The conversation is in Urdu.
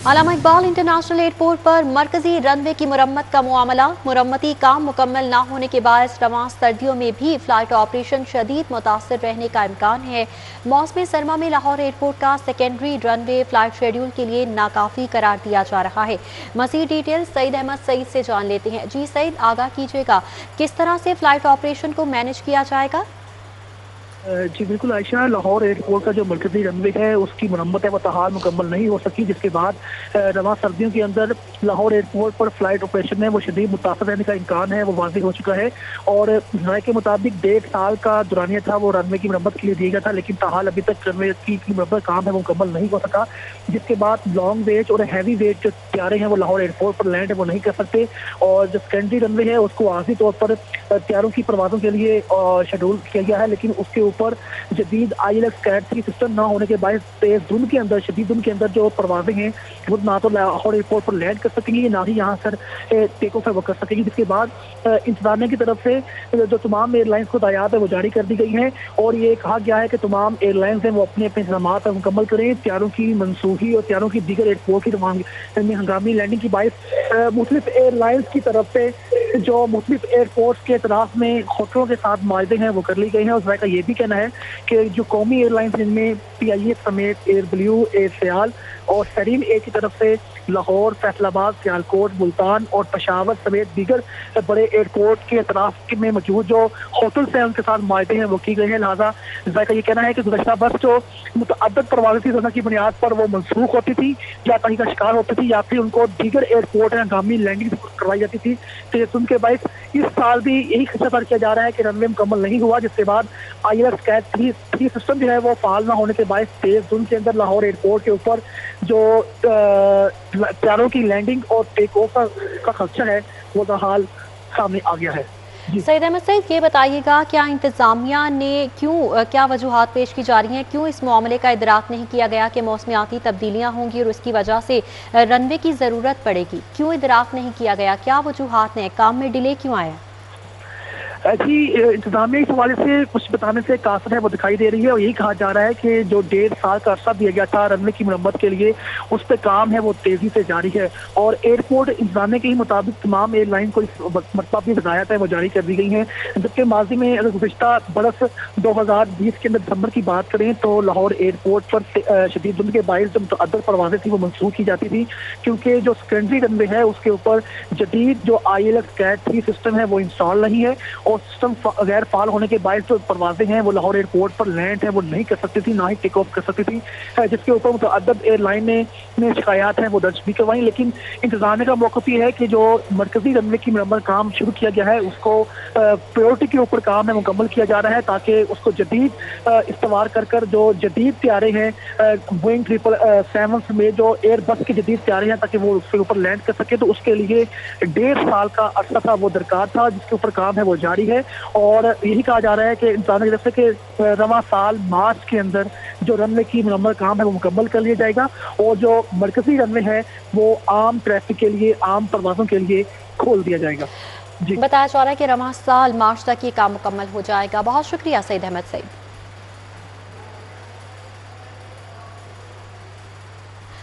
علامہ اقبال انٹرنیشنل ایئرپورٹ پر مرکزی رن وے کی مرمت کا معاملہ مرمتی کام مکمل نہ ہونے کے باعث رواں سردیوں میں بھی فلائٹ آپریشن شدید متاثر رہنے کا امکان ہے۔ موسم سرما میں لاہور ایئرپورٹ کا سیکنڈری رن وے فلائٹ شیڈول کے لیے ناکافی قرار دیا جا رہا ہے۔ مزید ڈیٹیل سعید احمد سعید سے جان لیتے ہیں۔ جی سعید، آگاہ کیجیے گا کس طرح سے فلائٹ آپریشن کو مینج کیا جائے گا؟ جی بالکل عائشہ، لاہور ایئرپورٹ کا جو مرکزی رن وے ہے اس کی مرمت ہے وہ تاحال مکمل نہیں ہو سکی، جس کے بعد رواں سردیوں کے اندر لاہور ایئرپورٹ پر فلائٹ آپریشن میں وہ شدید متاثر رہنے کا امکان ہے، وہ واضح ہو چکا ہے۔ اور ذرائع کے مطابق 1.5 سال کا دورانیہ تھا وہ رن وے کی مرمت کے لیے دیا گیا تھا، لیکن تاحال ابھی تک رن وے کی مرمت کام ہے وہ مکمل نہیں ہو سکا، جس کے بعد لانگ ویج اور ہیوی ویج جو طیارے ہیں وہ لاہور ایئرپورٹ پر لینڈ ہے وہ نہیں کر سکتے، اور جو سیکنڈری رن وے ہے اس کو عارضی طور پر طیاروں کی پروازوں کے لیے شیڈول کیا گیا ہے، لیکن اس کے اوپر جدید ILS کیٹ 3 سسٹم نہ ہونے کے باعث تیز دھند کے اندر شدید دھند کے اندر جو پروازیں ہیں وہ نہ تو لاہور ایئرپورٹ پر لینڈ کر سکیں گی، نہ ہی یہاں سر ٹیک آف ہے وہ کر سکیں گی، جس کے بعد انتظامیہ کی طرف سے جو تمام ایئر لائنس کو ہدایات ہے وہ جاری کر دی گئی ہیں، اور یہ کہا گیا ہے کہ تمام ایئر لائنس ہیں وہ اپنے انتظامات مکمل کریں۔ طیاروں کی منسوخی اور طیاروں کی دیگر ایئرپورٹ کی ہنگامی لینڈنگ کی باعث مختلف ایئر لائنس کی طرف سے جو مختلف ایئرپورٹس کے اطراف میں ہوٹلوں کے ساتھ معاہدے ہیں وہ کر لی گئی ہیں۔ اس کا یہ بھی کہنا ہے کہ جو قومی ایئر لائنس جن میں PIA سمیت ایئر بلیو، ایئر سیال اور سرین اے کی طرف سے لاہور، فیصل آباد، سیالکوٹ، ملتان اور پشاور سمیت دیگر بڑے ایئرپورٹ کے اطراف میں موجود جو ہوٹلس ہیں ان کے ساتھ معاہدے ہیں وہ کی گئے ہیں، لہٰذا ذائقہ یہ کہنا ہے کہ گزشتہ برس جو متعدد پروازیں تھی کی بنیاد پر وہ منسوخ ہوتی تھی یا کہیں کا شکار ہوتی تھی یا پھر ان کو دیگر ایئرپورٹ میں ہنگامی لینڈنگ کروائی جاتی تھی، تو ان کے باعث اس سال بھی یہی خدشہ کیا جا رہا ہے کہ رن وے مکمل نہیں ہوا، جس کے بعد ILS کیٹ 3 سسٹم جو ہے وہ فعال نہ ہونے کے باعث تیز دھند کے اندر لاہور ایئرپورٹ کے اوپر جو طیاروں کی لینڈنگ اور ٹیک آف کا خدشہ ہے وہ تاحال سامنے آ گیا ہے۔ سعید احمد سعید، یہ بتائیے گا کیا انتظامیہ نے کیا وجوہات پیش کی جا رہی ہیں، کیوں اس معاملے کا ادراک نہیں کیا گیا کہ موسمیاتی تبدیلیاں ہوں گی اور اس کی وجہ سے رن وے کی ضرورت پڑے گی؟ کیوں ادراک نہیں کیا گیا؟ کیا وجوہات ہیں؟ کام میں ڈیلے کیوں آیا؟ ایسی انتظامیہ اس حوالے سے کچھ بتانے سے قاصر ہے وہ دکھائی دے رہی ہے، اور یہی کہا جا رہا ہے کہ جو 1.5 سال کا عرصہ دیا گیا تھا رن وے کی مرمت کے لیے اس پہ کام ہے وہ تیزی سے جاری ہے، اور ایئرپورٹ انتظامیہ کے ہی مطابق تمام ایئر لائن کو اس مرتبہ بھی ہدایات ہے وہ جاری کر دی گئی ہیں، جبکہ ماضی میں اگر گزشتہ برس 2020 کے اندر دسمبر کی بات کریں تو لاہور ایئرپورٹ پر شدید دھند کے باعث جو متعدد پروازیں تھیں وہ منسوخ کی جاتی تھی، کیونکہ جو سیکنڈری رن وے ہے اس کے اوپر جدید جو ILS کیٹ 3 سسٹم ہے وہ انسٹال نہیں ہے، اور سسٹم غیر فعال ہونے کے باعث جو پروازیں ہیں وہ لاہور ایئرپورٹ پر لینڈ ہے وہ نہیں کر سکتی تھی، نہ ہی ٹیک آف کر سکتی تھی، جس کے اوپر متعدد ایئر لائن نے شکایات ہیں وہ درج بھی کروائیں، لیکن انتظامیہ کا موقف یہ ہے کہ جو مرکزی رن وے کی مرمت کام شروع کیا گیا ہے اس کو پریورٹی کے اوپر کام ہے مکمل کیا جا رہا ہے، تاکہ اس کو جدید استوار کر جو جدید طیارے ہیں بوئنگ 777 میں جو ایئر بس کے جدید طیارے ہیں تاکہ وہ اس کے اوپر لینڈ کر سکے، تو اس کے لیے 1.5 سال کا عرصہ تھا وہ درکار تھا، جس کے اوپر کام ہے وہ جاری ہے، اور یہی کہا جا رہا ہے کہ انتظامیہ کی طرف سے کہ رواں سال مارچ کے اندر جو رن وے کی مرمت کام ہے وہ مکمل کر لیا جائے گا، اور جو مرکزی رن وے ہے وہ عام ٹریفک کے لیے، عام پروازوں کے لیے کھول دیا جائے گا۔ بتایا جا رہا ہے کہ رواں سال مارچ تک یہ کام مکمل ہو جائے گا۔ بہت شکریہ سعید احمد سعید۔